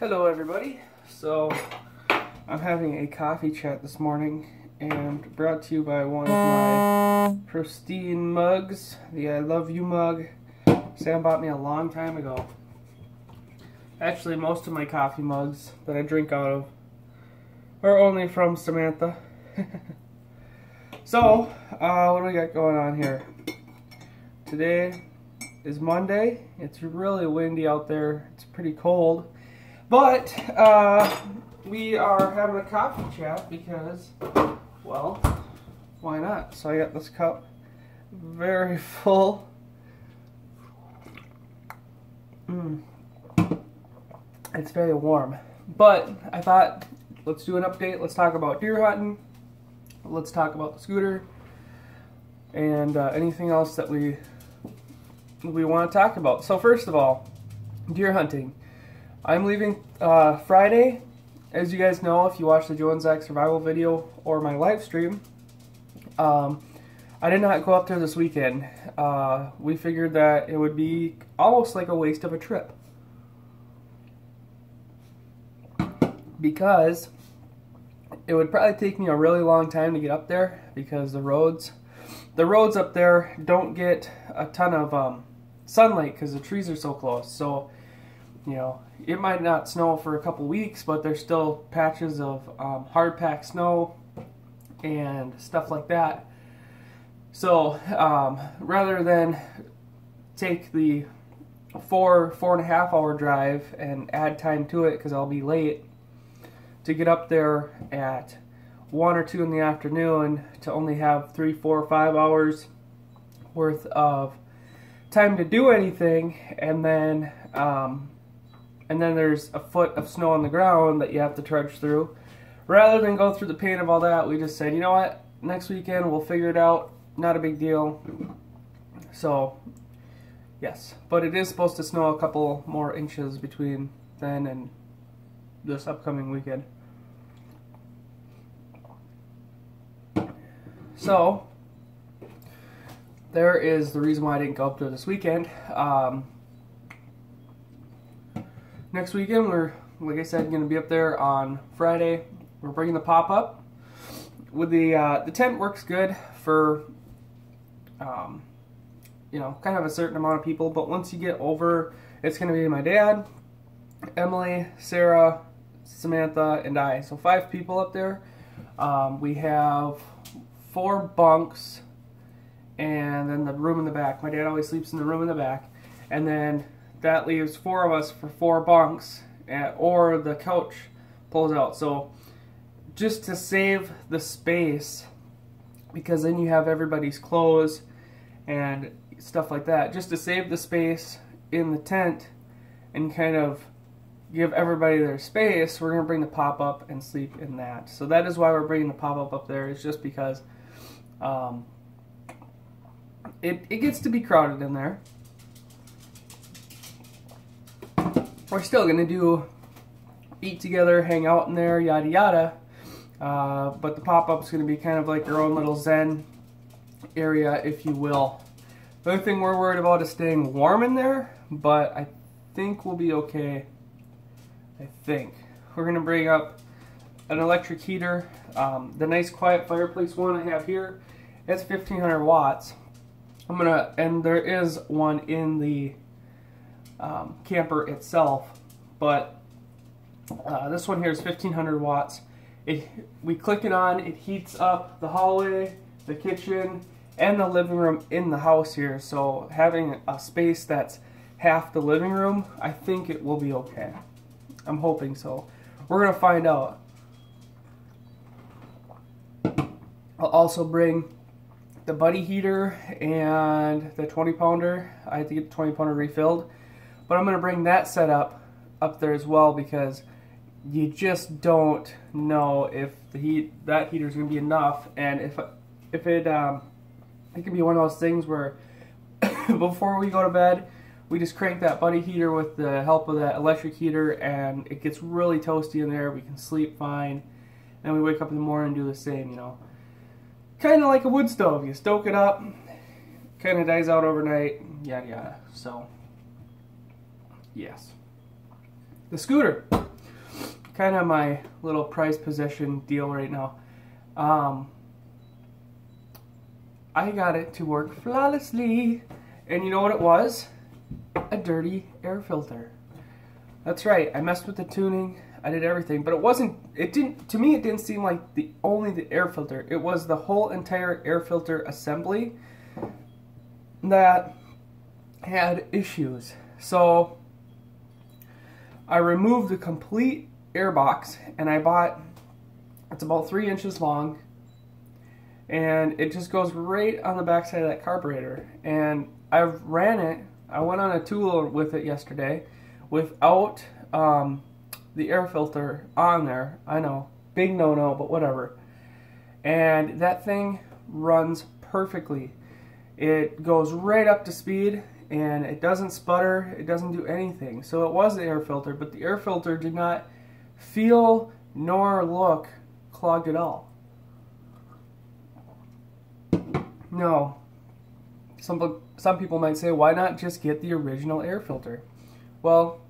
Hello everybody. So I'm having a coffee chat this morning and brought to you by one of my pristine mugs, the I Love You mug. Sam bought me a long time ago. Actually, most of my coffee mugs that I drink out of are only from Samantha. So, what do we got going on here? Today is Monday. It's really windy out there. It's pretty cold. But we are having a coffee chat because, well, why not? So I got this cup very full. It's very warm. But I thought, let's do an update. Let's talk about deer hunting. Let's talk about the scooter. And anything else that we want to talk about. So first of all, deer hunting. I'm leaving Friday. As you guys know, if you watch the Joe and Zach survival video or my live stream, I did not go up there this weekend. We figured that it would be almost like a waste of a trip. Because it would probably take me a really long time to get up there because the roads up there don't get a ton of sunlight because the trees are so close. So, you know, it might not snow for a couple weeks, but there's still patches of hard packed snow and stuff like that. So rather than take the 4.5 hour drive and add time to it because I'll be late, to get up there at 1 or 2 in the afternoon to only have 3, 4, 5 hours worth of time to do anything, and then there's a foot of snow on the ground that you have to trudge through. Rather than go through the pain of all that, we just said, you know what, next weekend we'll figure it out, not a big deal. So, yes, but it is supposed to snow a couple more inches between then and this upcoming weekend. So, there is the reason why I didn't go up there this weekend. Next weekend, we're, like I said, going to be up there on Friday. We're bringing the pop-up. With the tent works good for, you know, kind of a certain amount of people. But once you get over, it's going to be my dad, Emily, Sarah, Samantha, and I. So 5 people up there. We have 4 bunks, and then the room in the back. My dad always sleeps in the room in the back, and then that leaves 4 of us for 4 bunks, or the couch pulls out. So just to save the space, because then you have everybody's clothes and stuff like that, just to save the space in the tent and kind of give everybody their space, we're going to bring the pop-up and sleep in that. So that is why we're bringing the pop-up up there. It's just because it gets to be crowded in there. We're still going to do eat together, hang out in there, yada yada. But the pop-up is going to be kind of like your own little zen area, if you will. The only thing we're worried about is staying warm in there, but I think we'll be okay. I think. We're going to bring up an electric heater. The nice quiet fireplace one I have here, it's 1500 watts. And there is one in the camper itself, but this one here is 1500 watts. We click it on, it heats up the hallway, the kitchen, and the living room in the house here. So having a space that's half the living room, I think it will be okay. I'm hoping so. We're going to find out. I'll also bring the buddy heater and the 20-pounder. I have to get the 20-pounder refilled. But I'm going to bring that set up there as well, because you just don't know if that heater is going to be enough. And if it could be one of those things where before we go to bed, we just crank that buddy heater with the help of that electric heater, and it gets really toasty in there. We can sleep fine. Then we wake up in the morning and do the same, you know. Kind of like a wood stove. You stoke it up, kind of dies out overnight, yada yada. So, yes. The scooter. kind of my little prize possession deal right now. I got it to work flawlessly, and you know what it was? A dirty air filter. That's right, I messed with the tuning, I did everything, but to me it didn't seem like only the air filter. It was the whole entire air filter assembly that had issues. So I removed the complete air box, and it's about 3 inches long, and it just goes right on the back side of that carburetor. And I've ran it, I went on a tour with it yesterday without the air filter on there. I know, big no-no, but whatever. And that thing runs perfectly. It goes right up to speed, and it doesn't sputter, it doesn't do anything. So it was the air filter, but the air filter did not feel nor look clogged at all. No. Some people might say, why not just get the original air filter? Well,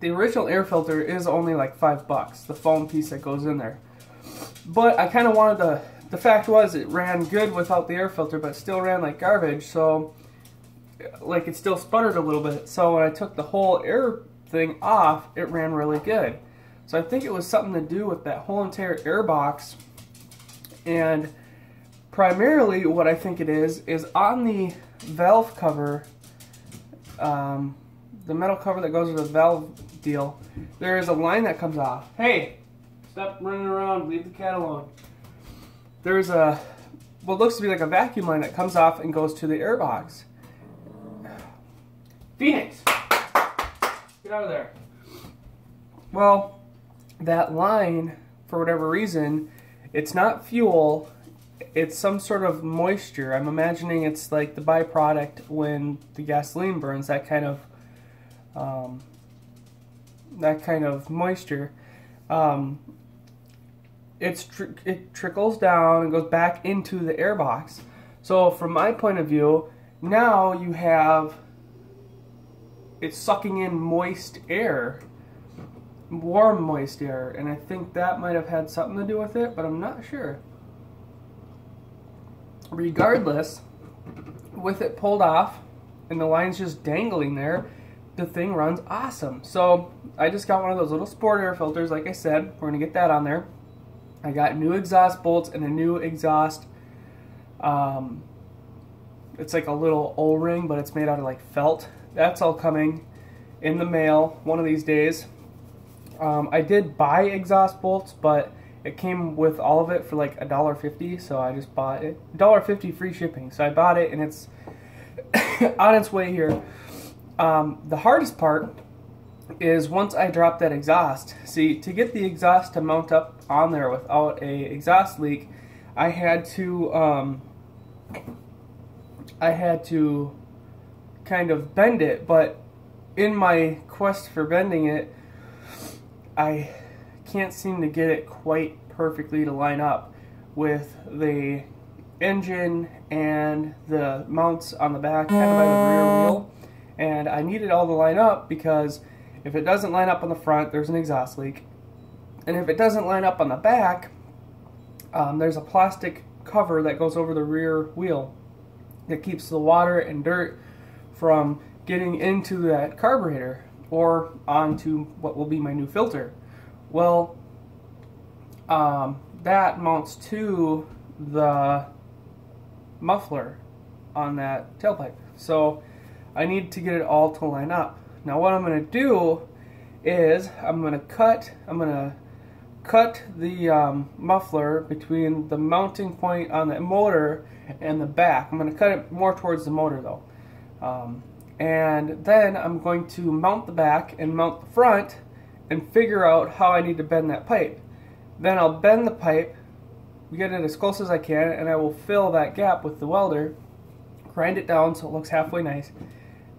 the original air filter is only like $5, the foam piece that goes in there. But I kind of wanted the fact was it ran good without the air filter, but it still ran like garbage, so like it still sputtered a little bit. So when I took the whole air thing off, it ran really good. So I think it was something to do with that whole entire air box. And primarily what I think it is on the valve cover, the metal cover that goes with the valve deal, there is a line that comes off. Hey, stop running around, leave the cat alone. There's what looks to be like a vacuum line that comes off and goes to the air box. Phoenix, get out of there. Well, that line, for whatever reason, it's not fuel, it's some sort of moisture. I'm imagining it's like the byproduct when the gasoline burns, that kind of moisture. It trickles down and goes back into the air box. So from my point of view, now you have it's sucking in moist air, warm moist air, and I think that might have had something to do with it, but I'm not sure. Regardless, with it pulled off and the line's just dangling there, the thing runs awesome. So I just got one of those little sport air filters, like I said. We're gonna get that on there. I got new exhaust bolts and a new exhaust. It's like a little O-ring, but it's made out of like felt. That's all coming in the mail one of these days. I did buy exhaust bolts, but it came with all of it for like $1.50, so I just bought it. $1.50 free shipping, so I bought it, and it's on its way here. The hardest part is once I drop that exhaust. See, to get the exhaust to mount up on there without a exhaust leak, I had to kind of bend it, but in my quest for bending it, I can't seem to get it quite perfectly to line up with the engine and the mounts on the back, kind of by the rear wheel. And I need it all to line up, because if it doesn't line up on the front, there's an exhaust leak. And if it doesn't line up on the back, there's a plastic cover that goes over the rear wheel that keeps the water and dirt from getting into that carburetor or onto what will be my new filter. Well, that mounts to the muffler on that tailpipe. So I need to get it all to line up. Now what I'm going to do is I'm going to cut the muffler between the mounting point on the motor and the back. I'm going to cut it more towards the motor though. And then I'm going to mount the back and mount the front and figure out how I need to bend that pipe. Then I'll bend the pipe, get it as close as I can, and I will fill that gap with the welder, grind it down so it looks halfway nice,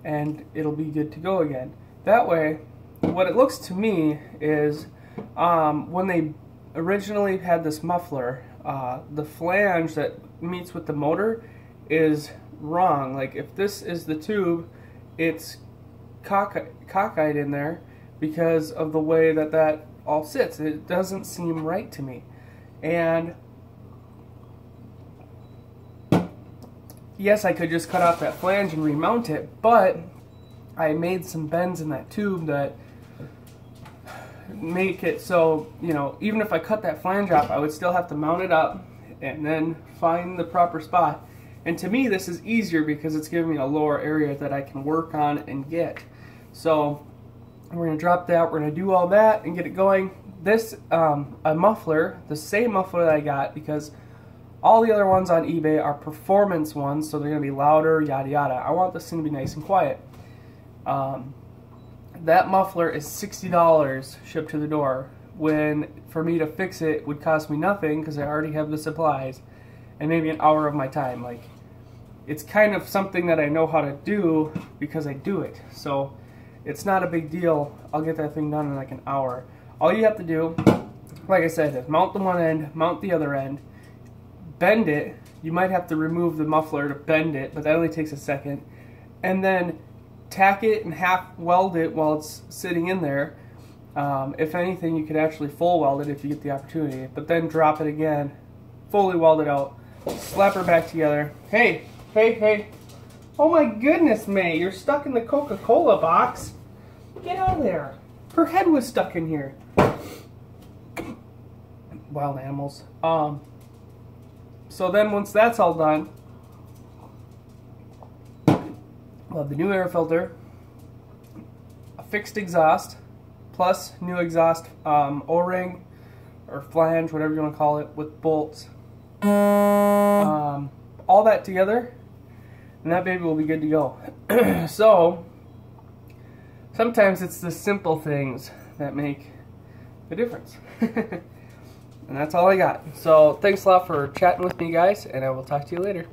and it'll be good to go again. That way, what it looks to me is when they originally had this muffler, the flange that meets with the motor is wrong. Like if this is the tube, it's cockeyed in there because of the way that all sits. It doesn't seem right to me. And yes, I could just cut off that flange and remount it, but I made some bends in that tube that make it so, you know, even if I cut that flange off, I would still have to mount it up and then find the proper spot. And to me, this is easier because it's giving me a lower area that I can work on and get. So we're going to drop that, we're going to do all that and get it going. This, a muffler, the same muffler that I got, because all the other ones on eBay are performance ones, so they're going to be louder, yada yada. I want this thing to be nice and quiet. That muffler is $60 shipped to the door, when for me to fix it would cost me nothing because I already have the supplies and maybe an hour of my time. Like, it's kind of something that I know how to do because I do it, so it's not a big deal. I'll get that thing done in like an hour. All you have to do, like I said, is mount the one end, mount the other end, bend it. You might have to remove the muffler to bend it, but that only takes a second, and then tack it and half weld it while it's sitting in there. If anything, you could actually full weld it if you get the opportunity, but then drop it again, fully weld it out, slap her back together. Hey, hey, hey. Oh my goodness, May, you're stuck in the Coca-Cola box. Get out of there. Her head was stuck in here. Wild animals. So then once that's all done, we'll have the new air filter, a fixed exhaust, plus new exhaust O-ring or flange, whatever you want to call it, with bolts. All that together, and that baby will be good to go. So sometimes it's the simple things that make the difference. And that's all I got. So thanks a lot for chatting with me, guys, and I will talk to you later.